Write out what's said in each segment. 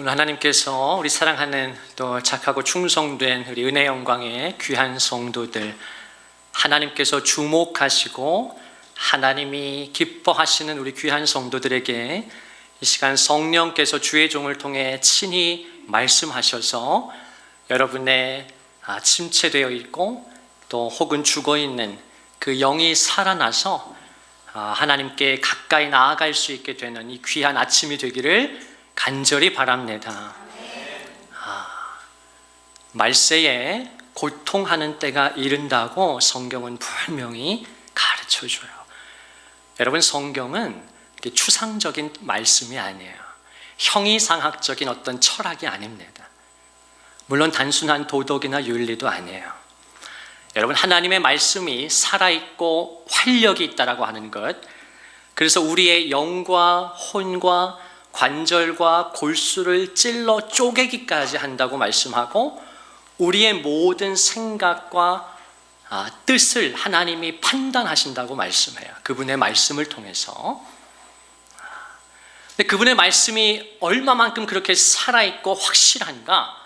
오늘 하나님께서 우리 사랑하는 또 착하고 충성된 우리 은혜 영광의 귀한 성도들, 하나님께서 주목하시고 하나님이 기뻐하시는 우리 귀한 성도들에게 이 시간 성령께서 주의 종을 통해 친히 말씀하셔서 여러분의 침체되어 있고 또 혹은 죽어있는 그 영이 살아나서 하나님께 가까이 나아갈 수 있게 되는 이 귀한 아침이 되기를 간절히 바랍니다. 말세에 고통하는 때가 이른다고 성경은 분명히 가르쳐줘요. 여러분, 성경은 추상적인 말씀이 아니에요. 형이상학적인 어떤 철학이 아닙니다. 물론 단순한 도덕이나 윤리도 아니에요. 여러분, 하나님의 말씀이 살아있고 활력이 있다라고 하는 것, 그래서 우리의 영과 혼과 관절과 골수를 찔러 쪼개기까지 한다고 말씀하고 우리의 모든 생각과 뜻을 하나님이 판단하신다고 말씀해요. 그분의 말씀을 통해서. 근데 그분의 말씀이 얼마만큼 그렇게 살아있고 확실한가?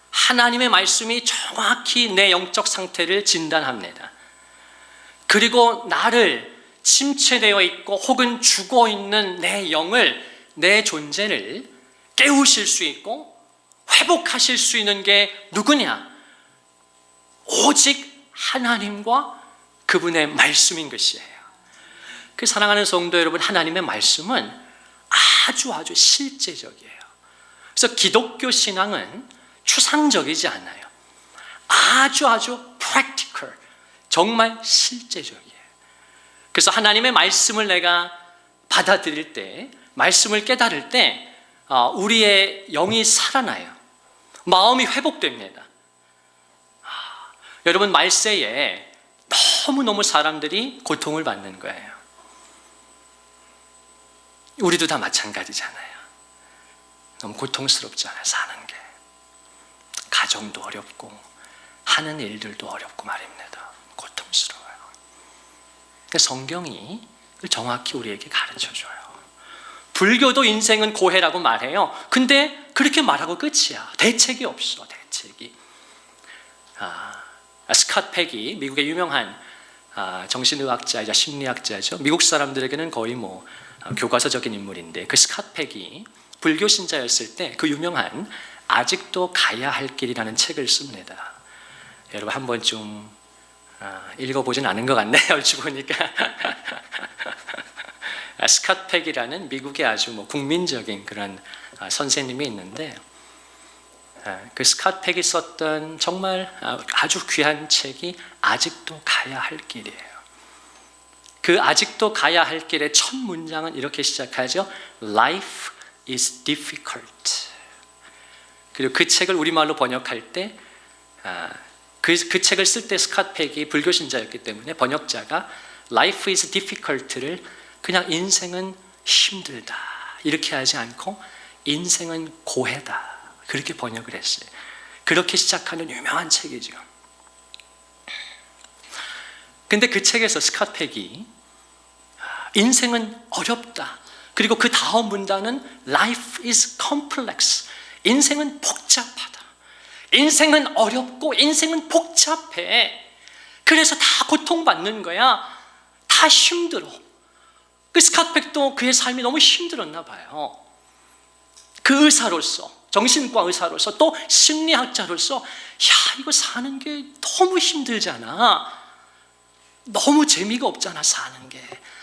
하나님의 말씀이 정확히 내 영적 상태를 진단합니다. 그리고 나를 침체되어 있고 혹은 죽어있는 내 영을, 내 존재를 깨우실 수 있고 회복하실 수 있는 게 누구냐? 오직 하나님과 그분의 말씀인 것이에요. 그 사랑하는 성도 여러분, 하나님의 말씀은 아주 실제적이에요. 그래서 기독교 신앙은 추상적이지 않아요. 아주 practical, 정말 실제적이에요. 그래서 하나님의 말씀을 내가 받아들일 때, 말씀을 깨달을 때 우리의 영이 살아나요. 마음이 회복됩니다. 여러분, 말세에 너무너무 사람들이 고통을 받는 거예요. 우리도 다 마찬가지잖아요. 너무 고통스럽잖아요, 사는 게. 가정도 어렵고 하는 일들도 어렵고 말입니다. 고통스러워요. 성경이 정확히 우리에게 가르쳐줘요. 불교도 인생은 고해라고 말해요. 근데 그렇게 말하고 끝이야. 대책이 없어, 대책이. 스캇 팩이 미국의 유명한 정신의학자이자 심리학자죠. 미국 사람들에게는 거의 교과서적인 인물인데, 그 스캇 팩이 불교 신자였을 때 그 유명한 아직도 가야 할 길이라는 책을 씁니다. 여러분, 한 번쯤 읽어보진 않은 것 같네요, 얼추 보니까. 스캇 팩이라는 미국의 아주 국민적인 그런 선생님이 있는데, 그 스캇 팩이 썼던 정말 아주 귀한 책이 아직도 가야 할 길이에요. 그 아직도 가야 할 길의 첫 문장은 이렇게 시작하죠. Life is difficult. 그리고 그 책을 우리말로 번역할 때 그 책을 쓸 때 스캇 팩이 불교 신자였기 때문에 번역자가 Life is difficult를 그냥 인생은 힘들다 이렇게 하지 않고 인생은 고해다 그렇게 번역을 했어요. 그렇게 시작하는 유명한 책이죠. 근데 그 책에서 스캇 팩이 인생은 어렵다, 그리고 그 다음 문단은 Life is complex, 인생은 복잡하다, 인생은 어렵고 인생은 복잡해, 그래서 다 고통받는 거야, 다 힘들어. 그 스캇 팩도 그의 삶이 너무 힘들었나 봐요. 그 의사로서, 정신과 의사로서, 또 심리학자로서 이거 사는 게 너무 힘들잖아, 너무 재미가 없잖아, 사는 게.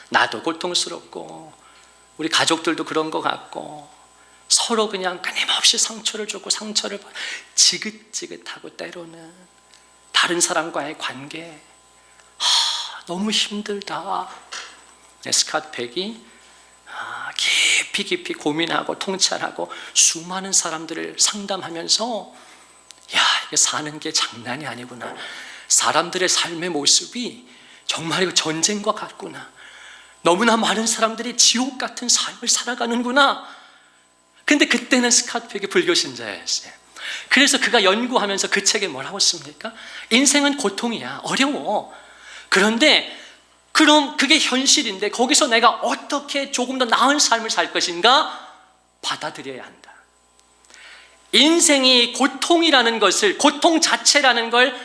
나도 고통스럽고 우리 가족들도 그런 것 같고 서로 그냥 끊임없이 상처를 주고 상처를 받고 지긋지긋하고 때로는 다른 사람과의 관계 너무 힘들다. 스캇 팩이 깊이 고민하고 통찰하고 수많은 사람들을 상담하면서 이게 사는 게 장난이 아니구나, 사람들의 삶의 모습이 정말 이거 전쟁과 같구나, 너무나 많은 사람들이 지옥 같은 삶을 살아가는구나. 근데 그때는 스캇 팩이 불교 신자였어요. 그래서 그가 연구하면서 그 책에 뭐라고 씁니까? 인생은 고통이야, 어려워. 그런데 그럼 그게 현실인데 거기서 내가 어떻게 조금 더 나은 삶을 살 것인가? 받아들여야 한다. 인생이 고통이라는 것을, 고통 자체라는 걸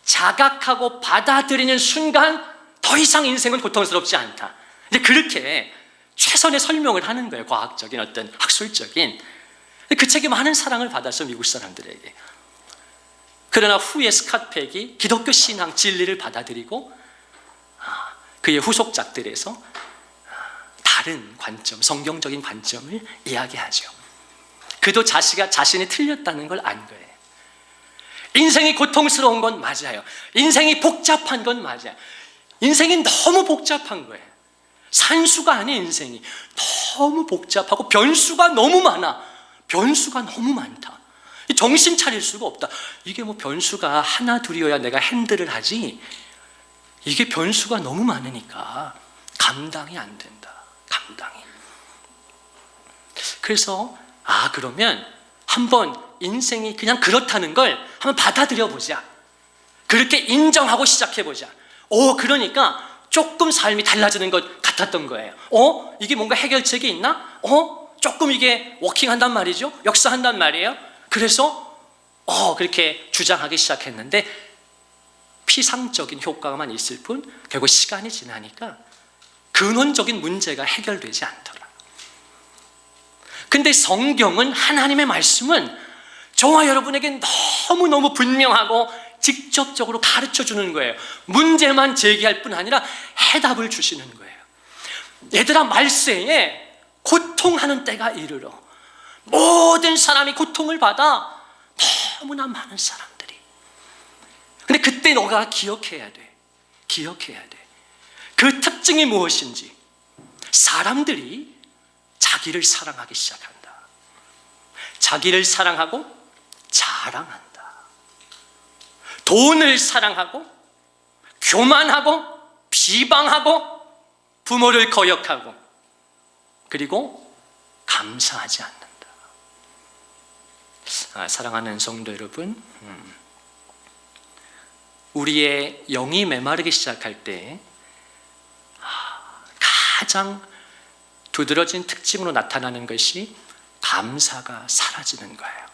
자각하고 받아들이는 순간 더 이상 인생은 고통스럽지 않다. 근데 그렇게 최선의 설명을 하는 거예요. 과학적인 어떤 학술적인. 그 책이 많은 사랑을 받아서 미국 사람들에게. 그러나 후에 스캇 팩이 기독교 신앙 진리를 받아들이고 그의 후속작들에서 다른 관점, 성경적인 관점을 이야기하죠. 그도 자신이 틀렸다는 걸 안 거예요. 인생이 고통스러운 건 맞아요. 인생이 복잡한 건 맞아요. 인생이 너무 복잡한 거예요. 산수가 아닌 인생이 너무 복잡하고 변수가 너무 많아. 변수가 너무 많다. 정신 차릴 수가 없다. 이게 뭐 변수가 하나 둘이어야 내가 핸들을 하지, 이게 변수가 너무 많으니까 감당이 안 된다. 감당이. 그래서 그러면 한번 인생이 그냥 그렇다는 걸 한번 받아들여 보자. 그렇게 인정하고 시작해 보자. 그러니까 조금 삶이 달라지는 것 같았던 거예요. 이게 뭔가 해결책이 있나? 조금 이게 워킹한단 말이죠. 역사한단 말이에요. 그래서 그렇게 주장하기 시작했는데 피상적인 효과만 있을 뿐 결국 시간이 지나니까 근원적인 문제가 해결되지 않더라. 근데 성경은, 하나님의 말씀은 저와 여러분에게 너무너무 분명하고 직접적으로 가르쳐주는 거예요. 문제만 제기할 뿐 아니라 해답을 주시는 거예요. 얘들아, 말세에 고통하는 때가 이르러 모든 사람이 고통을 받아. 너무나 많은 사람들이. 근데 그때 너가 기억해야 돼. 기억해야 돼. 그 특징이 무엇인지. 사람들이 자기를 사랑하기 시작한다. 자기를 사랑하고 자랑한다. 돈을 사랑하고 교만하고 비방하고 부모를 거역하고 그리고 감사하지 않는다. 사랑하는 성도 여러분, 우리의 영이 메마르기 시작할 때 가장 두드러진 특징으로 나타나는 것이 감사가 사라지는 거예요.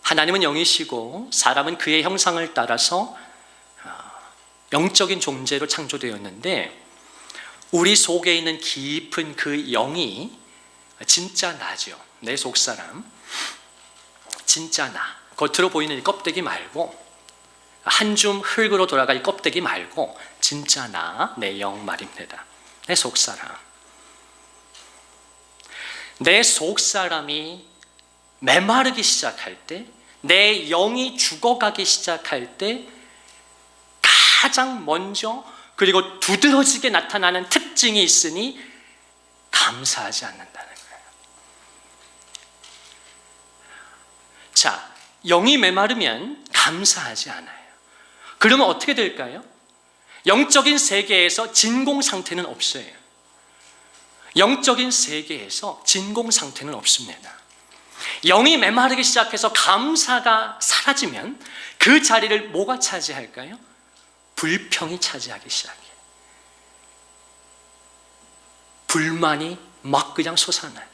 하나님은 영이시고 사람은 그의 형상을 따라서 영적인 존재로 창조되었는데 우리 속에 있는 깊은 그 영이 진짜 나죠. 내 속사람, 진짜 나. 겉으로 보이는 이 껍데기 말고, 한 줌 흙으로 돌아갈 이 껍데기 말고 진짜 나, 내 영 말입니다. 내 속사람. 내 속사람이 메마르기 시작할 때, 내 영이 죽어가기 시작할 때 가장 먼저 그리고 두드러지게 나타나는 특징이 있으니 감사하지 않는다는 거예요. 자, 영이 메마르면 감사하지 않아요. 그러면 어떻게 될까요? 영적인 세계에서 진공 상태는 없어요. 영적인 세계에서 진공 상태는 없습니다. 영이 메마르기 시작해서 감사가 사라지면 그 자리를 뭐가 차지할까요? 불평이 차지하기 시작해요. 불만이 막 그냥 솟아나요.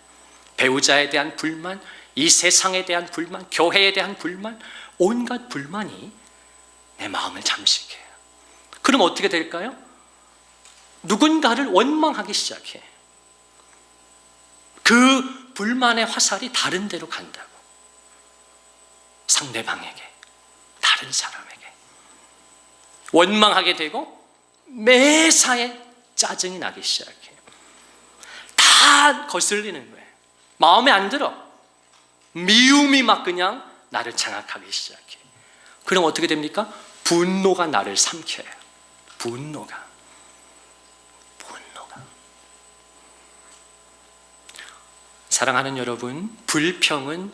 배우자에 대한 불만, 이 세상에 대한 불만, 교회에 대한 불만, 온갖 불만이 내 마음을 잠식해요. 그럼 어떻게 될까요? 누군가를 원망하기 시작해. 그 불만의 화살이 다른 데로 간다고. 상대방에게, 다른 사람에게. 원망하게 되고 매사에 짜증이 나기 시작해요. 다 거슬리는 거예요. 마음에 안 들어. 미움이 막 그냥 나를 장악하기 시작해. 그럼 어떻게 됩니까? 분노가 나를 삼켜요. 분노가. 사랑하는 여러분, 불평은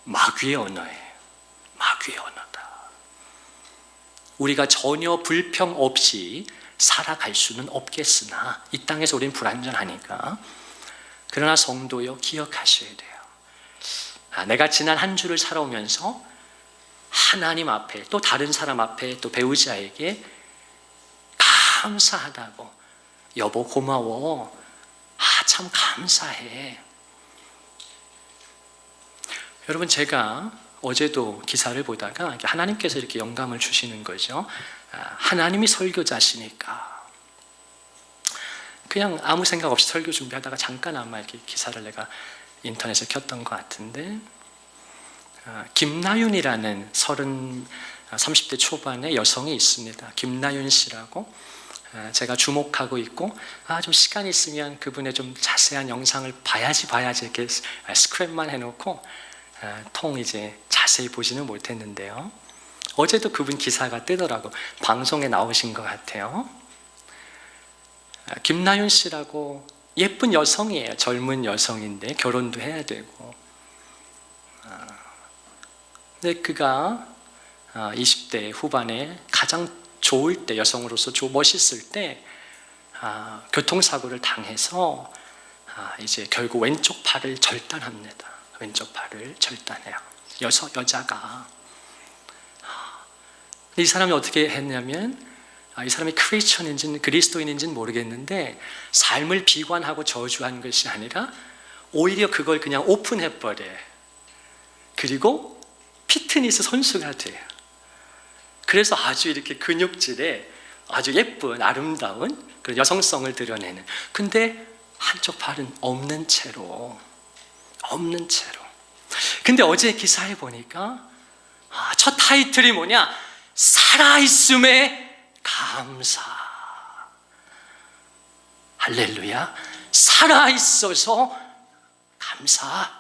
마귀의 언어예요. 마귀의 언어다. 우리가 전혀 불평 없이 살아갈 수는 없겠으나 이 땅에서 우리는 불완전하니까. 그러나 성도요, 기억하셔야 돼요. 내가 지난 한 주를 살아오면서 하나님 앞에 또 다른 사람 앞에 또 배우자에게 감사하다고 여보 고마워. 참 감사해. 여러분, 제가 어제도 기사를 보다가 하나님께서 이렇게 영감을 주시는 거죠. 하나님이 설교자시니까. 그냥 아무 생각 없이 설교 준비하다가 잠깐 아마 이렇게 기사를 내가 인터넷에 켰던 것 같은데, 김나윤이라는 30대 초반의 여성이 있습니다. 김나윤 씨라고. 제가 주목하고 있고, 좀 시간이 있으면 그분의 좀 자세한 영상을 봐야지 이렇게 스크랩만 해놓고 이제 자세히 보지는 못했는데요. 어제도 그분 기사가 뜨더라고. 방송에 나오신 것 같아요. 김나윤 씨라고 예쁜 여성이에요. 젊은 여성인데 결혼도 해야 되고. 근데 그가 20대 후반에 가장 좋을 때, 여성으로서 멋있을 때 교통사고를 당해서 이제 결국 왼쪽 팔을 절단합니다. 왼쪽 팔을 절단해요. 여자가. 이 사람이 어떻게 했냐면, 이 사람이 크리스천인지는 그리스도인인지는 모르겠는데 삶을 비관하고 저주한 것이 아니라 오히려 그걸 그냥 오픈해버려요. 그리고 피트니스 선수가 돼요. 그래서 아주 이렇게 근육질에 아주 예쁜 아름다운 그런 여성성을 드러내는. 근데 한쪽 팔은 없는 채로. 근데 어제 기사에 보니까 첫 타이틀이 뭐냐? 살아있음에 감사. 할렐루야. 살아있어서 감사.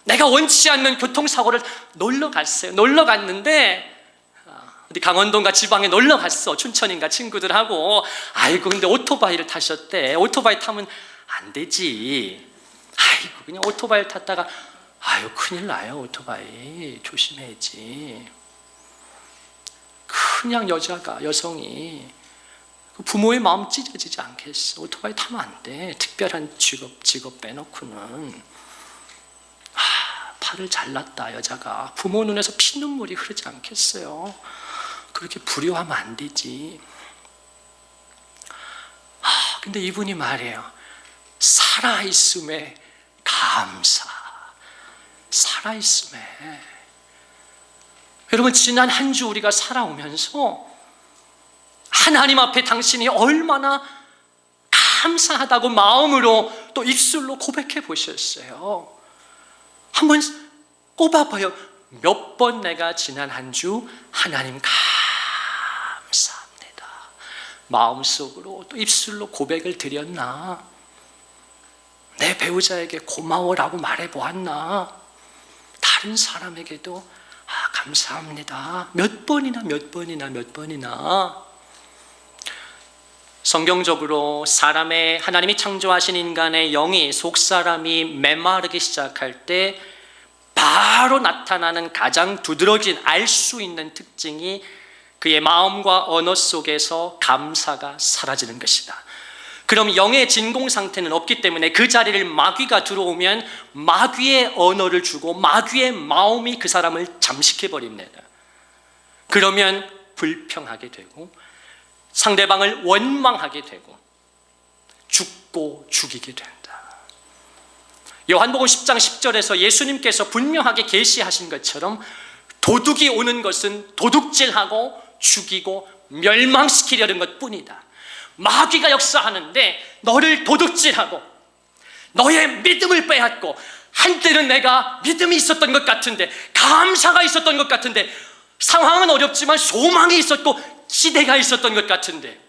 내가 원치 않는 교통사고를 놀러 갔는데, 어디 강원도인가 지방에 놀러 갔어. 춘천인가 친구들하고. 아이고, 근데 오토바이를 타셨대. 오토바이 타면 안 되지. 아이고, 그냥 오토바이를 탔다가, 큰일 나요. 오토바이 조심해야지. 그냥 여성이 부모의 마음 찢어지지 않겠어. 오토바이 타면 안 돼. 특별한 직업 빼놓고는. 팔을 잘랐다. 여자가 부모 눈에서 피눈물이 흐르지 않겠어요. 그렇게 불효하면 안 되지. 근데 이분이 말해요. 살아있음에 감사. 살아있음에. 여러분, 지난 한 주 우리가 살아오면서 하나님 앞에 당신이 얼마나 감사하다고 마음으로 또 입술로 고백해 보셨어요? 한번 꼽아봐요. 몇 번 내가 지난 한 주 하나님 감사합니다. 마음속으로 또 입술로 고백을 드렸나? 내 배우자에게 고마워라고 말해보았나? 다른 사람에게도 감사합니다. 몇 번이나. 성경적으로 하나님이 창조하신 인간의 영이, 속사람이 메마르기 시작할 때 바로 나타나는 가장 두드러진 알 수 있는 특징이 그의 마음과 언어 속에서 감사가 사라지는 것이다. 그럼 영의 진공 상태는 없기 때문에 그 자리를 마귀가 들어오면 마귀의 언어를 주고 마귀의 마음이 그 사람을 잠식해버립니다. 그러면 불평하게 되고 상대방을 원망하게 되고 죽고 죽이게 된다. 요한복음 10장 10절에서 예수님께서 분명하게 계시하신 것처럼 도둑이 오는 것은 도둑질하고 죽이고 멸망시키려는 것뿐이다. 마귀가 역사하는데 너를 도둑질하고 너의 믿음을 빼앗고, 한때는 내가 믿음이 있었던 것 같은데, 감사가 있었던 것 같은데, 상황은 어렵지만 소망이 있었고 시대가 있었던 것 같은데.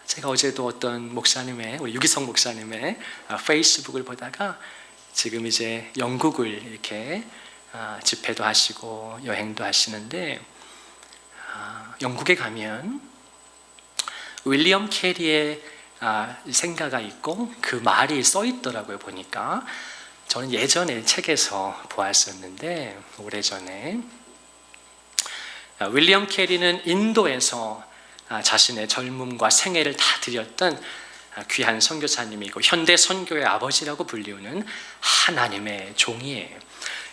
제가 어제도 어떤 목사님의, 우리 유기성 목사님의 페이스북을 보다가 지금 이제 영국을 이렇게 집회도 하시고 여행도 하시는데, 영국에 가면 윌리엄 캐리의 생가가 있고 그 말이 써 있더라고요. 보니까 저는 예전에 책에서 보았었는데, 오래전에 윌리엄 캐리는 인도에서 자신의 젊음과 생애를 다 드렸던 귀한 선교사님이고 현대 선교의 아버지라고 불리우는 하나님의 종이에요.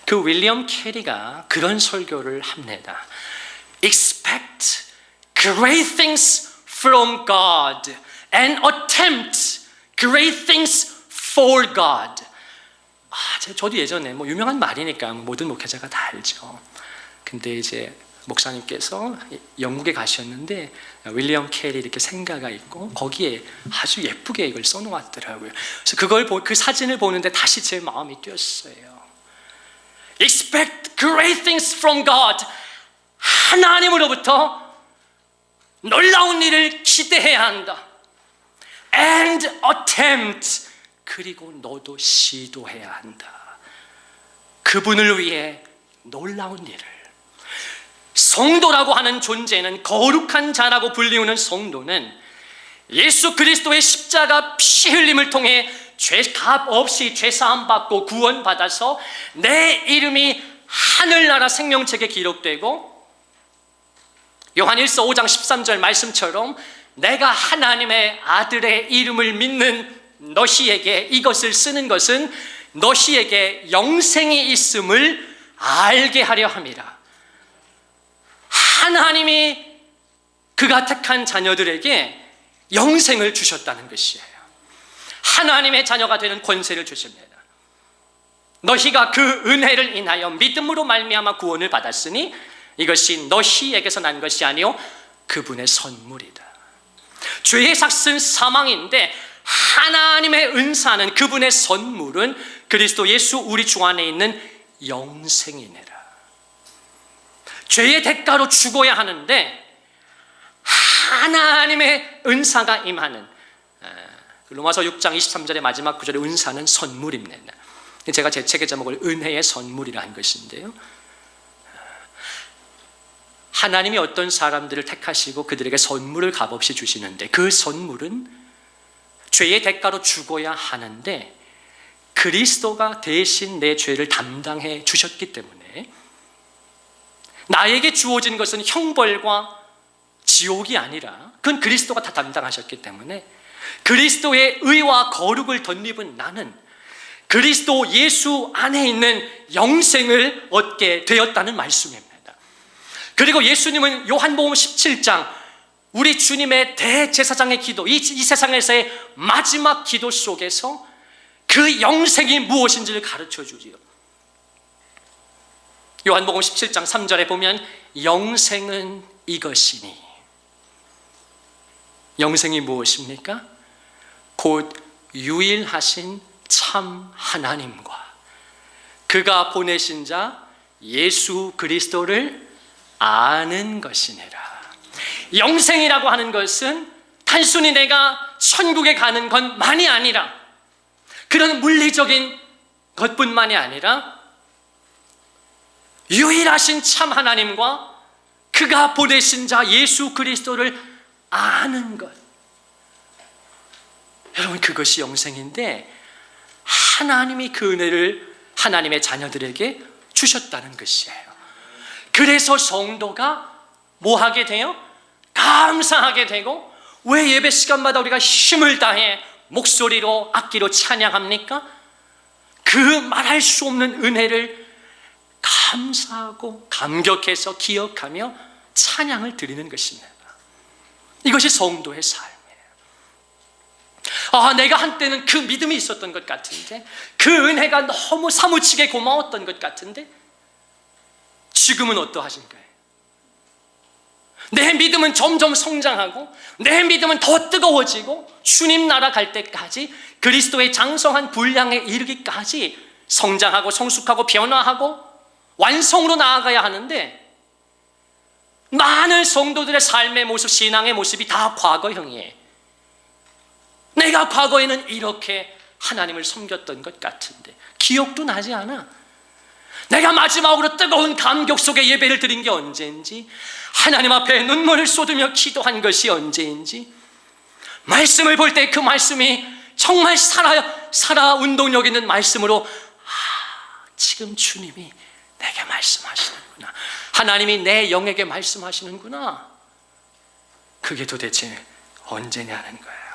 그 윌리엄 캐리가 그런 설교를 합니다. Expect great things from God and attempt great things for God. 저도 예전에 유명한 말이니까 모든 목회자가 다 알죠. 근데 이제 목사님께서 영국에 가셨는데 윌리엄 캐리 이렇게 생가가 있고 거기에 아주 예쁘게 이걸 써놓았더라고요. 그래서 그 사진을 보는데 다시 제 마음이 뛰었어요. Expect great things from God. 하나님으로부터 놀라운 일을 기대해야 한다. And attempt. 그리고 너도 시도해야 한다. 그분을 위해 놀라운 일을. 성도라고 하는 존재는, 거룩한 자라고 불리우는 성도는 예수 그리스도의 십자가 피 흘림을 통해 죄값 없이 죄사함 받고 구원받아서 내 이름이 하늘나라 생명책에 기록되고, 요한일서 5장 13절 말씀처럼 내가 하나님의 아들의 이름을 믿는 너희에게 이것을 쓰는 것은 너희에게 영생이 있음을 알게 하려 함이라. 하나님이 그가 택한 자녀들에게 영생을 주셨다는 것이에요. 하나님의 자녀가 되는 권세를 주십니다. 너희가 그 은혜를 인하여 믿음으로 말미암아 구원을 받았으니 이것이 너희에게서 난 것이 아니요 그분의 선물이다. 죄의 삭은 사망인데 하나님의 은사는, 그분의 선물은 그리스도 예수 우리 주 안에 있는 영생이니라. 죄의 대가로 죽어야 하는데 하나님의 은사가 임하는, 로마서 6장 23절의 마지막 구절의 은사는 선물입니다. 제가 제 책의 제목을 은혜의 선물이라 한 것인데요, 하나님이 어떤 사람들을 택하시고 그들에게 선물을 값없이 주시는데 그 선물은 죄의 대가로 죽어야 하는데 그리스도가 대신 내 죄를 담당해 주셨기 때문에 나에게 주어진 것은 형벌과 지옥이 아니라 그건 그리스도가 다 담당하셨기 때문에 그리스도의 의와 거룩을 덧입은 나는 그리스도 예수 안에 있는 영생을 얻게 되었다는 말씀입니다. 그리고 예수님은 요한복음 17장 우리 주님의 대제사장의 기도, 이 세상에서의 마지막 기도 속에서 그 영생이 무엇인지를 가르쳐 주지요. 요한복음 17장 3절에 보면 영생은 이것이니, 영생이 무엇입니까? 곧 유일하신 참 하나님과 그가 보내신 자 예수 그리스도를 아는 것이니라. 영생이라고 하는 것은 단순히 내가 천국에 가는 것만이 아니라, 그런 물리적인 것뿐만이 아니라 유일하신 참 하나님과 그가 보내신 자 예수 그리스도를 아는 것. 여러분, 그것이 영생인데 하나님이 그 은혜를 하나님의 자녀들에게 주셨다는 것이에요. 그래서 성도가 뭐 하게 돼요? 감사하게 되고, 왜 예배 시간마다 우리가 힘을 다해 목소리로 악기로 찬양합니까? 그 말할 수 없는 은혜를 감사하고 감격해서 기억하며 찬양을 드리는 것입니다. 이것이 성도의 삶이에요. 내가 한때는 그 믿음이 있었던 것 같은데, 그 은혜가 너무 사무치게 고마웠던 것 같은데 지금은 어떠하신가요? 내 믿음은 점점 성장하고 내 믿음은 더 뜨거워지고 주님 나라 갈 때까지 그리스도의 장성한 분량에 이르기까지 성장하고 성숙하고 변화하고 완성으로 나아가야 하는데, 많은 성도들의 삶의 모습, 신앙의 모습이 다 과거형이에요. 내가 과거에는 이렇게 하나님을 섬겼던 것 같은데 기억도 나지 않아. 내가 마지막으로 뜨거운 감격 속에 예배를 드린 게 언제인지, 하나님 앞에 눈물을 쏟으며 기도한 것이 언제인지, 말씀을 볼 때 그 말씀이 정말 살아 운동력 있는 말씀으로 지금 주님이 내게 말씀하시는구나, 하나님이 내 영에게 말씀하시는구나, 그게 도대체 언제냐는 거예요.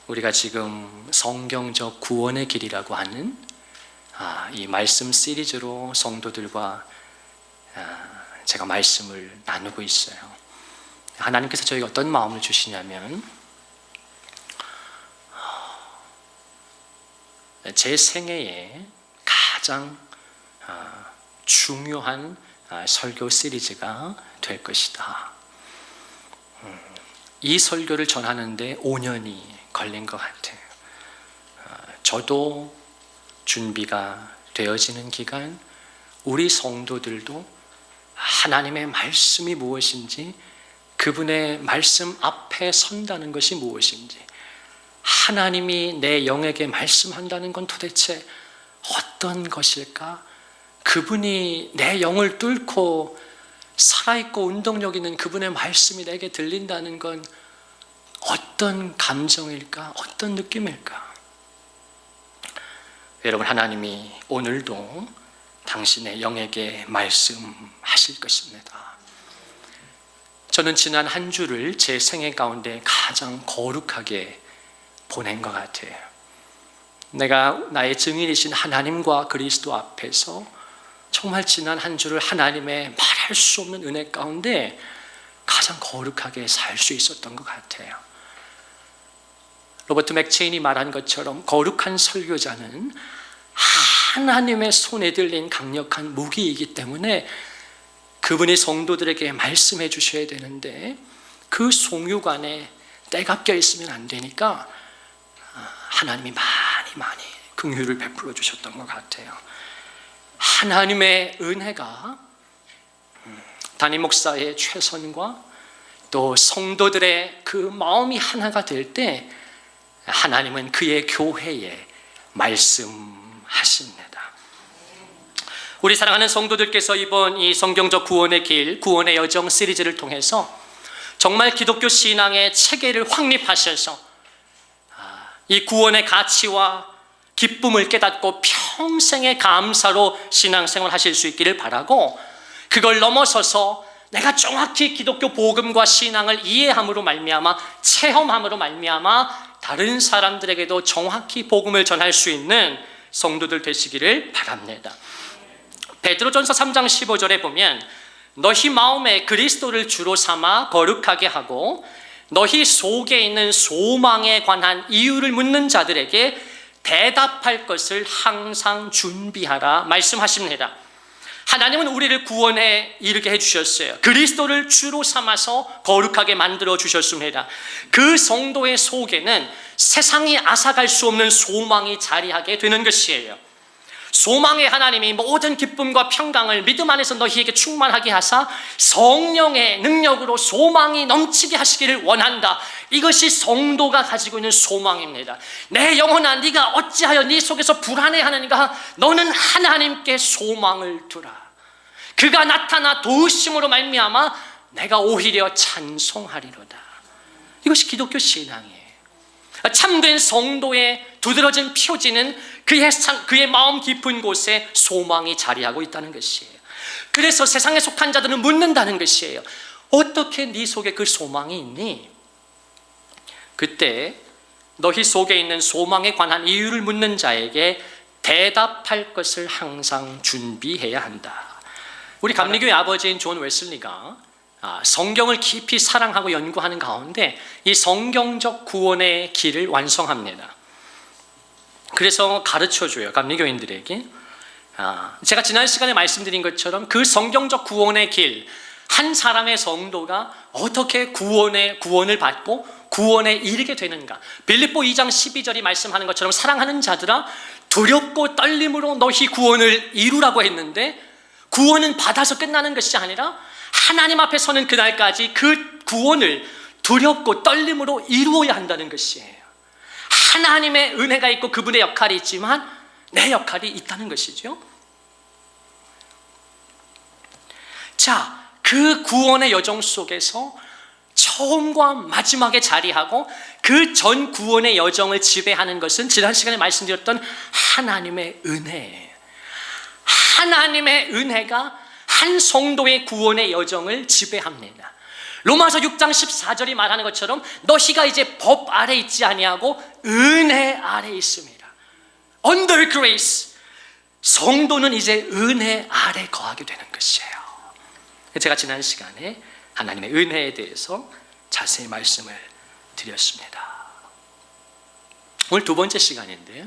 우리가 지금 성경적 구원의 길이라고 하는 이 말씀 시리즈로 성도들과 제가 말씀을 나누고 있어요. 하나님께서 저에게 어떤 마음을 주시냐면, 제 생애에 가장 중요한 설교 시리즈가 될 것이다. 이 설교를 전하는데 5년이 걸린 것 같아요. 저도 준비가 되어지는 기간, 우리 성도들도 하나님의 말씀이 무엇인지, 그분의 말씀 앞에 선다는 것이 무엇인지, 하나님이 내 영에게 말씀한다는 건 도대체 어떤 것일까? 그분이 내 영을 뚫고 살아있고 운동력 있는 그분의 말씀이 내게 들린다는 건 어떤 감정일까? 어떤 느낌일까? 여러분, 하나님이 오늘도 당신의 영에게 말씀하실 것입니다. 저는 지난 한 주를 제 생애 가운데 가장 거룩하게 보낸 것 같아요. 내가 나의 증인이신 하나님과 그리스도 앞에서 정말 지난 한 주를 하나님의 말할 수 없는 은혜 가운데 가장 거룩하게 살 수 있었던 것 같아요. 로버트 맥체인이 말한 것처럼 거룩한 설교자는 하나님의 손에 들린 강력한 무기이기 때문에 그분이 성도들에게 말씀해 주셔야 되는데 그 송유관에 때가 껴있으면 안 되니까 하나님이 많이 긍휼을 베풀어 주셨던 것 같아요. 하나님의 은혜가 담임 목사의 최선과 또 성도들의 그 마음이 하나가 될 때 하나님은 그의 교회에 말씀하십니다. 우리 사랑하는 성도들께서 이번 이 성경적 구원의 길, 구원의 여정 시리즈를 통해서 정말 기독교 신앙의 체계를 확립하셔서 이 구원의 가치와 기쁨을 깨닫고 평생의 감사로 신앙생활 하실 수 있기를 바라고, 그걸 넘어서서 내가 정확히 기독교 복음과 신앙을 이해함으로 말미암아, 체험함으로 말미암아 다른 사람들에게도 정확히 복음을 전할 수 있는 성도들 되시기를 바랍니다. 베드로전서 3장 15절에 보면 너희 마음에 그리스도를 주로 삼아 거룩하게 하고 너희 속에 있는 소망에 관한 이유를 묻는 자들에게 대답할 것을 항상 준비하라 말씀하십니다. 하나님은 우리를 구원에 이르게 해주셨어요. 그리스도를 주로 삼아서 거룩하게 만들어 주셨습니다. 그 성도의 속에는 세상이 앗아갈 수 없는 소망이 자리하게 되는 것이에요. 소망의 하나님이 모든 기쁨과 평강을 믿음 안에서 너희에게 충만하게 하사 성령의 능력으로 소망이 넘치게 하시기를 원한다. 이것이 성도가 가지고 있는 소망입니다. 내 영혼아, 네가 어찌하여 네 속에서 불안해하느니가? 너는 하나님께 소망을 두라. 그가 나타나 도우심으로 말미암아 내가 오히려 찬송하리로다. 이것이 기독교 신앙이에요. 참된 성도의 두드러진 표지는 그의 마음 깊은 곳에 소망이 자리하고 있다는 것이에요. 그래서 세상에 속한 자들은 묻는다는 것이에요. 어떻게 네 속에 그 소망이 있니? 그때 너희 속에 있는 소망에 관한 이유를 묻는 자에게 대답할 것을 항상 준비해야 한다. 우리 감리교의 아버지인 존 웨슬리가 성경을 깊이 사랑하고 연구하는 가운데 이 성경적 구원의 길을 완성합니다. 그래서 가르쳐줘요, 감리교인들에게. 제가 지난 시간에 말씀드린 것처럼 그 성경적 구원의 길, 한 사람의 성도가 어떻게 구원을 받고 구원에 이르게 되는가. 빌립보 2장 12절이 말씀하는 것처럼 사랑하는 자들아 두렵고 떨림으로 너희 구원을 이루라고 했는데, 구원은 받아서 끝나는 것이 아니라 하나님 앞에 서는 그날까지 그 구원을 두렵고 떨림으로 이루어야 한다는 것이에요. 하나님의 은혜가 있고 그분의 역할이 있지만 내 역할이 있다는 것이죠. 자, 그 구원의 여정 속에서 처음과 마지막에 자리하고 그 전 구원의 여정을 지배하는 것은 지난 시간에 말씀드렸던 하나님의 은혜예요. 하나님의 은혜가 한 성도의 구원의 여정을 지배합니다. 로마서 6장 14절이 말하는 것처럼 너희가 이제 법 아래 있지 아니하고 은혜 아래 있습니다. Under grace. 성도는 이제 은혜 아래 거하게 되는 것이에요. 제가 지난 시간에 하나님의 은혜에 대해서 자세히 말씀을 드렸습니다. 오늘 두 번째 시간인데요.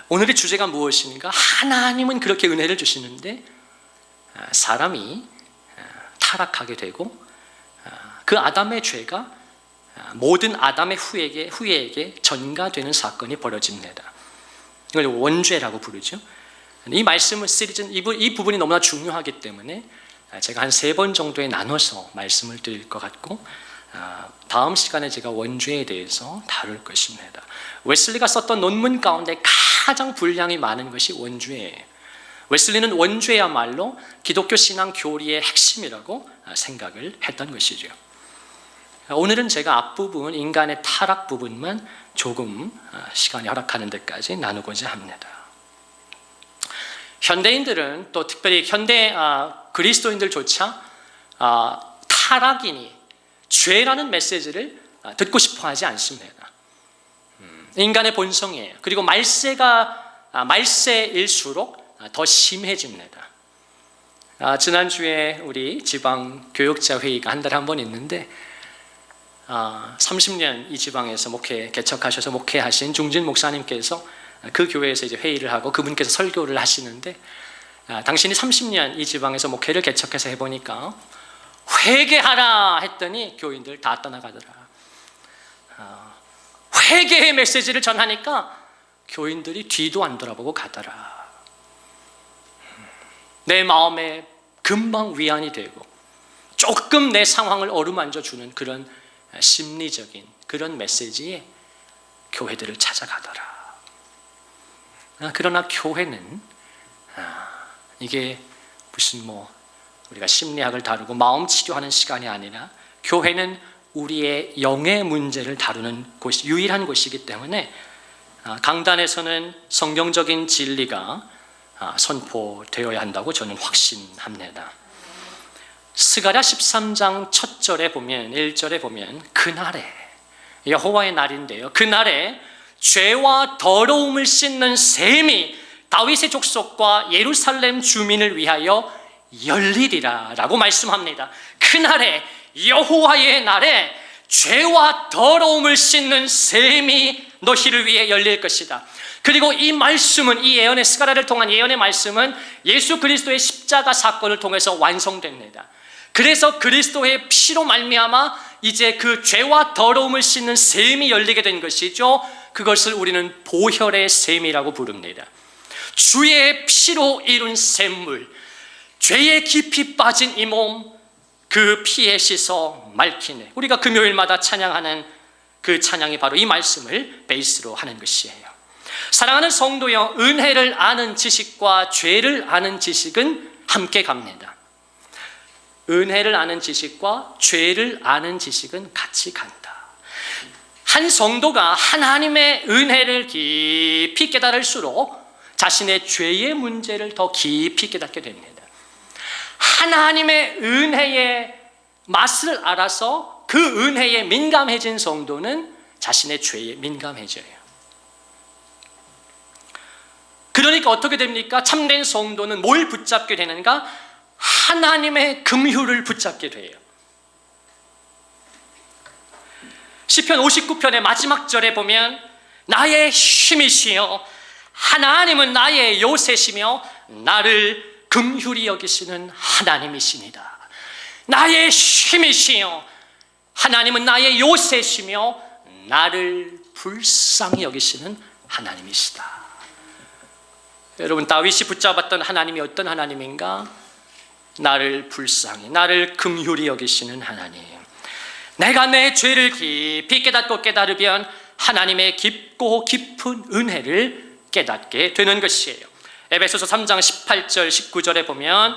오늘의 주제가 무엇인가? 하나님은 그렇게 은혜를 주시는데 사람이 타락하게 되고 그 아담의 죄가 모든 아담의 후예에게 전가되는 사건이 벌어집니다. 이걸 원죄라고 부르죠. 이 말씀은 이 부분이 너무나 중요하기 때문에 제가 한 3번 정도에 나눠서 말씀을 드릴 것 같고, 다음 시간에 제가 원죄에 대해서 다룰 것입니다. 웨슬리가 썼던 논문 가운데 가장 분량이 많은 것이 원죄예요. 웨슬리는 원죄야말로 기독교 신앙 교리의 핵심이라고 생각을 했던 것이죠. 오늘은 제가 앞부분, 인간의 타락 부분만 조금 시간이 허락하는 데까지 나누고자 합니다. 현대인들은, 또 특별히 현대 그리스도인들조차 타락이니 죄라는 메시지를 듣고 싶어 하지 않습니다. 인간의 본성이에요. 그리고 말세일수록 더 심해집니다. 지난주에 우리 지방 교역자 회의가 한 달에 한 번 있는데 30년 이 지방에서 개척하셔서 목회하신 중진 목사님께서 그 교회에서 이제 회의를 하고 그분께서 설교를 하시는데, 당신이 30년 이 지방에서 목회를 개척해서 해보니까 회개하라 했더니 교인들 다 떠나가더라. 회개의 메시지를 전하니까 교인들이 뒤도 안 돌아보고 가더라. 내 마음에 금방 위안이 되고 조금 내 상황을 어루만져 주는 그런 심리적인 그런 메시지에 교회들을 찾아가더라. 그러나 교회는 이게 무슨 우리가 심리학을 다루고 마음 치료하는 시간이 아니라, 교회는 우리의 영의 문제를 다루는 곳, 유일한 곳이기 때문에 강단에서는 성경적인 진리가 선포되어야 한다고 저는 확신합니다. 스가랴 13장 첫 절에 보면, 1절에 보면 그날에, 여호와의 날인데요, 그날에 죄와 더러움을 씻는 셈이 다윗의 족속과 예루살렘 주민을 위하여 열리리라 라고 말씀합니다. 그날에, 여호와의 날에 죄와 더러움을 씻는 셈이 너희를 위해 열릴 것이다. 그리고 이 말씀은, 이 예언의, 스가랴를 통한 예언의 말씀은 예수 그리스도의 십자가 사건을 통해서 완성됩니다. 그래서 그리스도의 피로 말미암아 이제 그 죄와 더러움을 씻는 셈이 열리게 된 것이죠. 그것을 우리는 보혈의 셈이라고 부릅니다. 주의 피로 이룬 샘물, 죄에 깊이 빠진 이 몸, 그 피에 씻어 맑히네. 우리가 금요일마다 찬양하는 그 찬양이 바로 이 말씀을 베이스로 하는 것이에요. 사랑하는 성도여, 은혜를 아는 지식과 죄를 아는 지식은 함께 갑니다. 은혜를 아는 지식과 죄를 아는 지식은 같이 간다. 한 성도가 하나님의 은혜를 깊이 깨달을수록 자신의 죄의 문제를 더 깊이 깨닫게 됩니다. 하나님의 은혜의 맛을 알아서 그 은혜에 민감해진 성도는 자신의 죄에 민감해져요. 그러니까 어떻게 됩니까? 참된 성도는 뭘 붙잡게 되는가? 하나님의 긍휼을 붙잡게 돼요. 시편 59편의 마지막 절에 보면 나의 힘이시여 하나님은 나의 요새시며 나를 긍휼히 여기시는 하나님이시니다. 나의 힘이시여 하나님은 나의 요새시며 나를 불쌍히 여기시는 하나님이시다. 여러분, 다윗이 붙잡았던 하나님이 어떤 하나님인가? 나를 불쌍히, 나를 긍휼히 여기시는 하나님. 내가 내 죄를 깊이 깨닫고 깨달으면 하나님의 깊고 깊은 은혜를 깨닫게 되는 것이에요. 에베소서 3장 18절 19절에 보면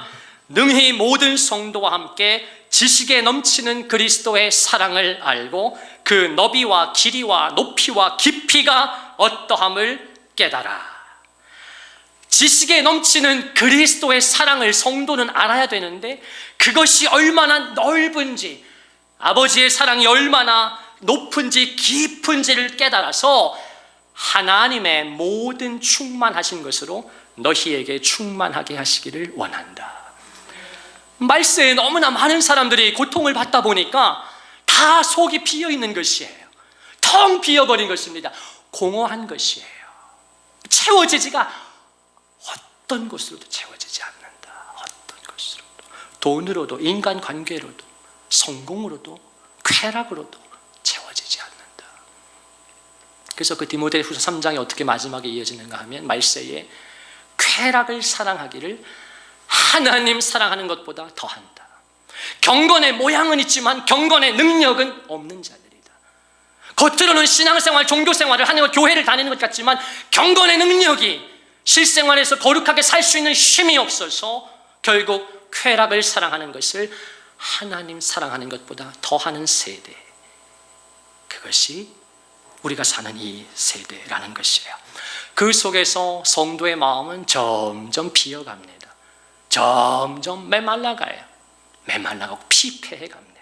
능히 모든 성도와 함께 지식에 넘치는 그리스도의 사랑을 알고 그 너비와 길이와 높이와 깊이가 어떠함을 깨달아. 지식에 넘치는 그리스도의 사랑을 성도는 알아야 되는데, 그것이 얼마나 넓은지, 아버지의 사랑이 얼마나 높은지 깊은지를 깨달아서 하나님의 모든 충만하신 것으로 너희에게 충만하게 하시기를 원한다. 말세에 너무나 많은 사람들이 고통을 받다 보니까 다 속이 비어있는 것이에요. 텅 비어버린 것입니다. 공허한 것이에요. 채워지지가 어떤 것으로도 채워지지 않는다. 어떤 것으로도, 돈으로도, 인간관계로도, 성공으로도, 쾌락으로도 채워지지 않는다. 그래서 그 디모데후서 3장이 어떻게 마지막에 이어지는가 하면 말세에 쾌락을 사랑하기를 하나님 사랑하는 것보다 더한다. 경건의 모양은 있지만 경건의 능력은 없는 자들이다. 겉으로는 신앙생활, 종교생활을 하는 것, 교회를 다니는 것 같지만 경건의 능력이 실생활에서 거룩하게 살 수 있는 힘이 없어서 결국 쾌락을 사랑하는 것을 하나님 사랑하는 것보다 더하는 세대, 그것이 우리가 사는 이 세대라는 것이에요. 그 속에서 성도의 마음은 점점 비어갑니다. 점점 메말라가요. 메말라가고 피폐해 갑니다.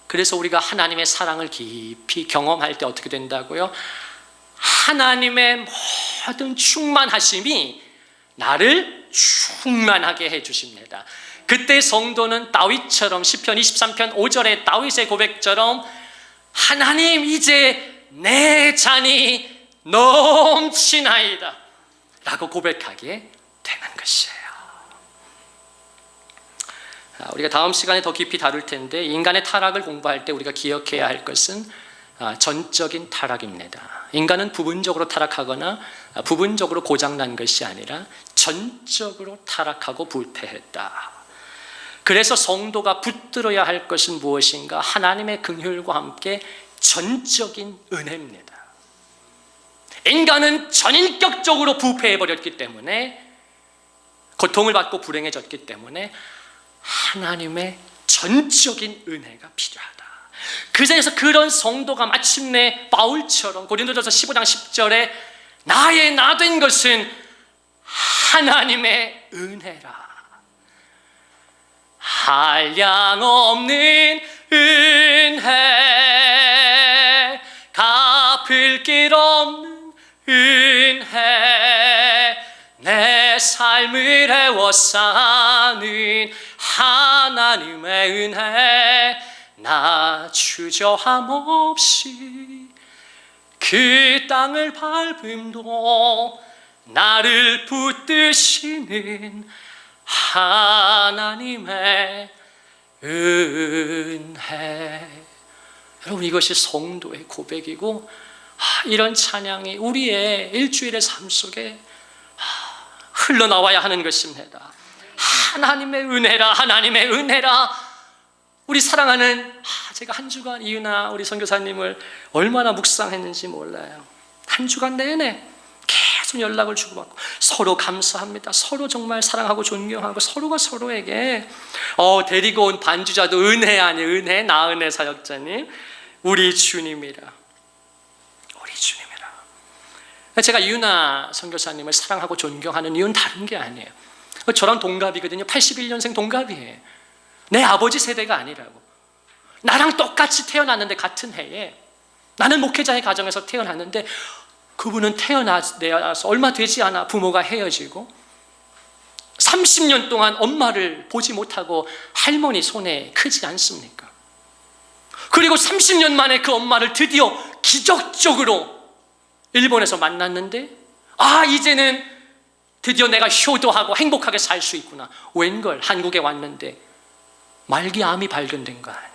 그래서 우리가 하나님의 사랑을 깊이 경험할 때 어떻게 된다고요? 하나님의 모든 충만하심이 나를 충만하게 해주십니다. 그때 성도는 다윗처럼 시편 23편 5절의 다윗의 고백처럼 하나님 이제 내 잔이 넘치나이다 라고 고백하게 되는 것이에요. 우리가 다음 시간에 더 깊이 다룰 텐데 인간의 타락을 공부할 때 우리가 기억해야 할 것은 전적인 타락입니다. 인간은 부분적으로 타락하거나 부분적으로 고장난 것이 아니라 전적으로 타락하고 부패했다. 그래서 성도가 붙들어야 할 것은 무엇인가? 하나님의 긍휼과 함께 전적인 은혜입니다. 인간은 전인격적으로 부패해버렸기 때문에, 고통을 받고 불행해졌기 때문에 하나님의 전적인 은혜가 필요하다. 그 자리에서 그런 성도가 마침내 바울처럼 고린도전서 15장 10절에 나의 나 된 것은 하나님의 은혜라. 한량없는 은혜, 갚을 길 없는 은혜, 내 삶을 애워싸는 하나님의 은혜, 나 주저함 없이 그 땅을 밟음도 나를 붙드시는 하나님의 은혜. 여러분, 이것이 성도의 고백이고, 이런 찬양이 우리의 일주일의 삶 속에 흘러나와야 하는 것입니다. 하나님의 은혜라, 하나님의 은혜라. 우리 사랑하는, 제가 한 주간 이유나 우리 선교사님을 얼마나 묵상했는지 몰라요. 한 주간 내내 계속 연락을 주고받고 서로 감사합니다. 서로 정말 사랑하고 존경하고 서로가 서로에게 데리고 온 반주자도 은혜 아니 은혜, 나은혜 사역자님, 우리 주님이라, 우리 주님이라. 제가 이유나 선교사님을 사랑하고 존경하는 이유는 다른 게 아니에요. 저랑 동갑이거든요. 81년생 동갑이에요. 내 아버지 세대가 아니라고. 나랑 똑같이 태어났는데, 같은 해에 나는 목회자의 가정에서 태어났는데 그분은 태어나서 얼마 되지 않아 부모가 헤어지고 30년 동안 엄마를 보지 못하고 할머니 손에 크지 않습니까? 그리고 30년 만에 그 엄마를 드디어 기적적으로 일본에서 만났는데, 이제는 드디어 내가 효도하고 행복하게 살 수 있구나. 웬걸 한국에 왔는데 말기암이 발견된 거 아니에요.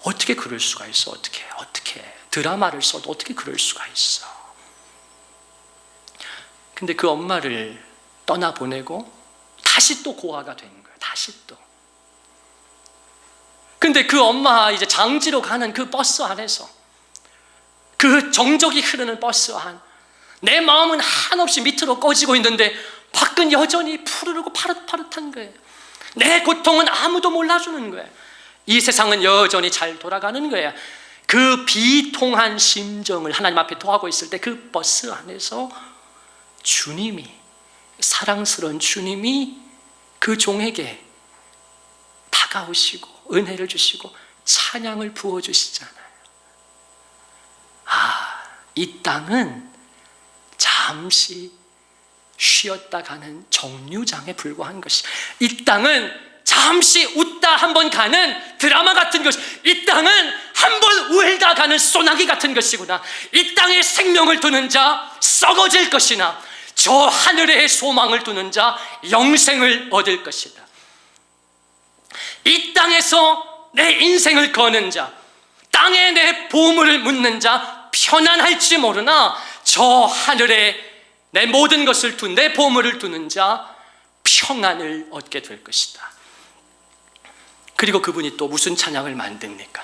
어떻게 그럴 수가 있어? 어떻게 드라마를 써도 어떻게 그럴 수가 있어? 근데 그 엄마를 떠나보내고 다시 또 고아가 된 거예요. 다시 또. 근데 그 엄마 이제 장지로 가는 그 버스 안에서, 그 정적이 흐르는 버스 안, 내 마음은 한없이 밑으로 꺼지고 있는데 밖은 여전히 푸르르고 파릇파릇한 거예요. 내 고통은 아무도 몰라주는 거예요. 이 세상은 여전히 잘 돌아가는 거예요. 그 비통한 심정을 하나님 앞에 토하고 있을 때 그 버스 안에서 주님이, 사랑스러운 주님이 그 종에게 다가오시고 은혜를 주시고 찬양을 부어주시잖아요. 이 땅은 잠시 쉬었다 가는 정류장에 불과한 것이, 이 땅은 잠시 웃다 한번 가는 드라마 같은 것이, 이 땅은 한번 울다 가는 소나기 같은 것이구나. 이 땅에 생명을 두는 자 썩어질 것이나 저 하늘에 소망을 두는 자 영생을 얻을 것이다. 이 땅에서 내 인생을 거는 자, 땅에 내 보물을 묻는 자 편안할지 모르나 저 하늘에 내 모든 것을 둔, 내 보물을 두는 자 평안을 얻게 될 것이다. 그리고 그분이 또 무슨 찬양을 만듭니까?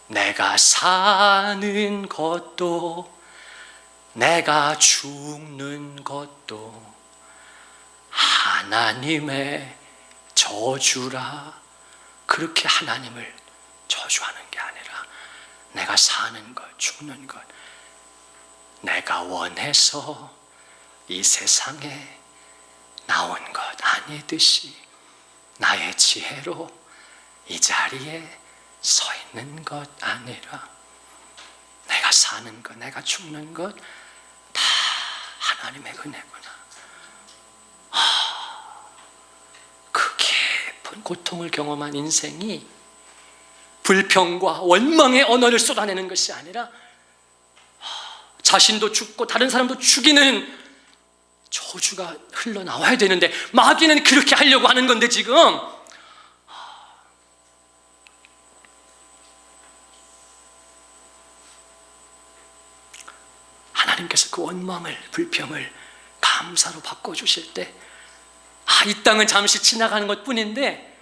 내가 사는 것도 내가 죽는 것도 하나님의 저주라. 그렇게 하나님을 저주하는 게 아니라 내가 사는 것, 죽는 것, 내가 원해서 이 세상에 나온 것 아니듯이 나의 지혜로 이 자리에 서 있는 것 아니라 내가 사는 것, 내가 죽는 것 다 하나님의 은혜구나. 그 깊은 고통을 경험한 인생이 불평과 원망의 언어를 쏟아내는 것이 아니라 자신도 죽고 다른 사람도 죽이는 저주가 흘러나와야 되는데 마귀는 그렇게 하려고 하는 건데 지금 하나님께서 그 원망을, 불평을 감사로 바꿔주실 때 이 땅은 잠시 지나가는 것 뿐인데